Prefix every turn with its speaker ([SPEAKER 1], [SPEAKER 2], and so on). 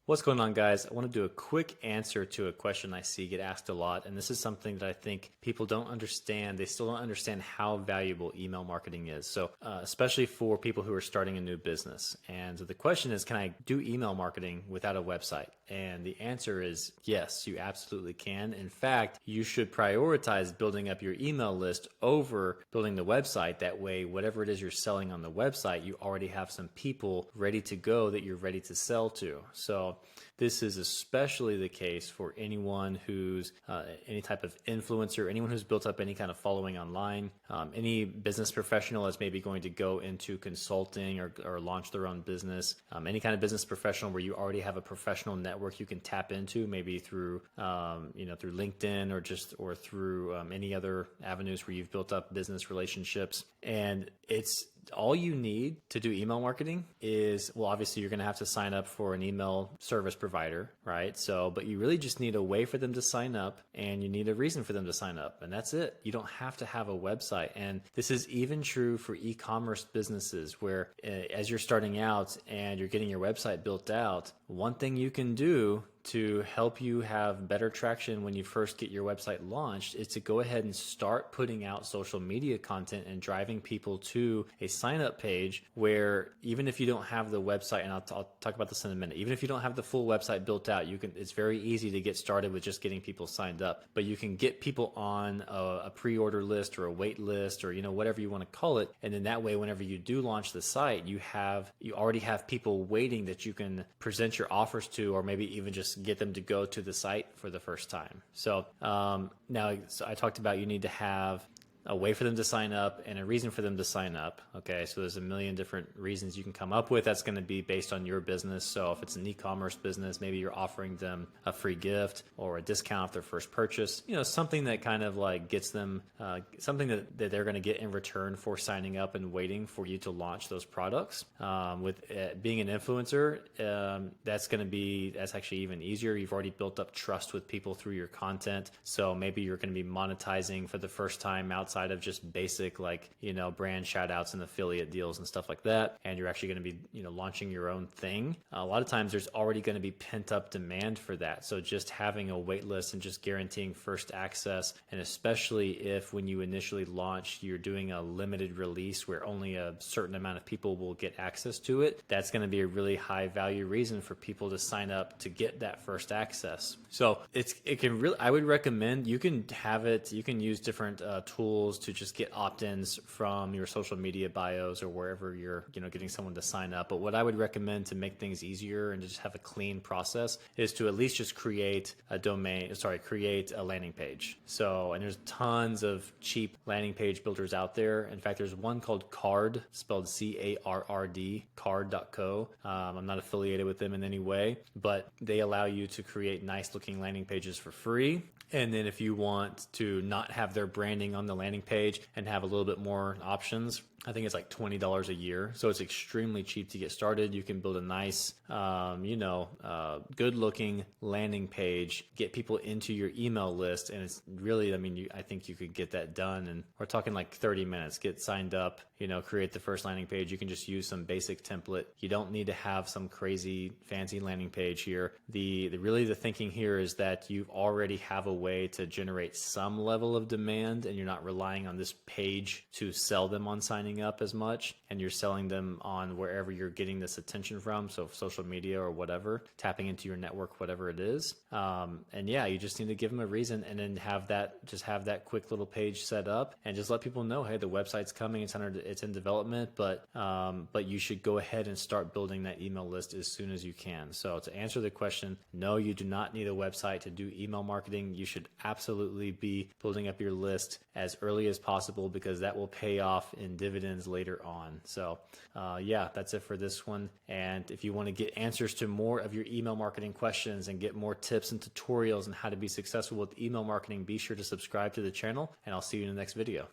[SPEAKER 1] What's going on, guys? I want to do a quick answer to a question I see get asked a lot, and this is something that I think people don't understand. They still don't understand how valuable email marketing is. So especially for people who are starting a new business. And so the question is, can I do email marketing without a website? And the answer is yes, you absolutely can. In fact, you should prioritize building up your email list over building the website. That way, whatever it is you're selling on the website, you already have some people ready to go that you're ready to sell to. So this is especially the case for anyone who's any type of influencer, anyone who's built up any kind of following online, any business professional that's maybe going to go into consulting or launch their own business, any kind of business professional where you already have a professional network you can tap into, maybe through through LinkedIn or through any other avenues where you've built up business relationships. And it's all you need to do email marketing is, well, obviously you're going to have to sign up for an email service provider, right? But you really just need a way for them to sign up, and you need a reason for them to sign up, and that's it. You don't have to have a website. And this is even true for e-commerce businesses where as you're starting out and you're getting your website built out, one thing you can do to help you have better traction when you first get your website launched is to go ahead and start putting out social media content and driving people to a sign up page where even if you don't have the website, and I'll talk about this in a minute, even if you don't have the full website built out, it's very easy to get started with just getting people signed up, but you can get people on a pre-order list or a wait list or whatever you want to call it. And then that way, whenever you do launch the site, you already have people waiting that you can present your offers to, or maybe even just get them to go to the site for the first time. So so I talked about you need to have a way for them to sign up and a reason for them to sign up. Okay, so there's a million different reasons you can come up with. That's going to be based on your business. So if it's an e-commerce business, maybe you're offering them a free gift or a discount off their first purchase, something that kind of like gets them something that they're going to get in return for signing up and waiting for you to launch those products. With being an influencer, that's actually even easier. You've already built up trust with people through your content. So maybe you're going to be monetizing for the first time outside of just basic brand shout outs and affiliate deals and stuff like that, and you're actually going to be launching your own thing. A lot of times there's already going to be pent up demand for that, so just having a wait list and just guaranteeing first access, and especially if when you initially launch you're doing a limited release where only a certain amount of people will get access to it, that's going to be a really high value reason for people to sign up to get that first access. So I would recommend you can use different tools to just get opt-ins from your social media bios or wherever you're getting someone to sign up. But what I would recommend to make things easier and to just have a clean process is to at least just create a landing page. And there's tons of cheap landing page builders out there. In fact, there's one called Card, spelled CARRD, card.co. I'm not affiliated with them in any way, but they allow you to create nice looking landing pages for free. And then if you want to not have their branding on the landing page and have a little bit more options, I think it's like $20 a year. So it's extremely cheap to get started. You can build a nice, good looking landing page, get people into your email list. And it's really, I think you could get that done. And we're talking like 30 minutes, get signed up, create the first landing page. You can just use some basic template. You don't need to have some crazy fancy landing page here. The thinking here is that you already have a way to generate some level of demand, and you're not relying on this page to sell them on signing up as much, and you're selling them on wherever you're getting this attention from, so social media or whatever, tapping into your network, whatever it is. You just need to give them a reason, and then have that quick little page set up, and just let people know, hey, the website's coming, it's in development, but you should go ahead and start building that email list as soon as you can. So to answer the question, no, you do not need a website to do email marketing. You should absolutely be building up your list as early as possible, because that will pay off in dividends later on. So that's it for this one. And if you want to get answers to more of your email marketing questions and get more tips and tutorials on how to be successful with email marketing, be sure to subscribe to the channel, and I'll see you in the next video.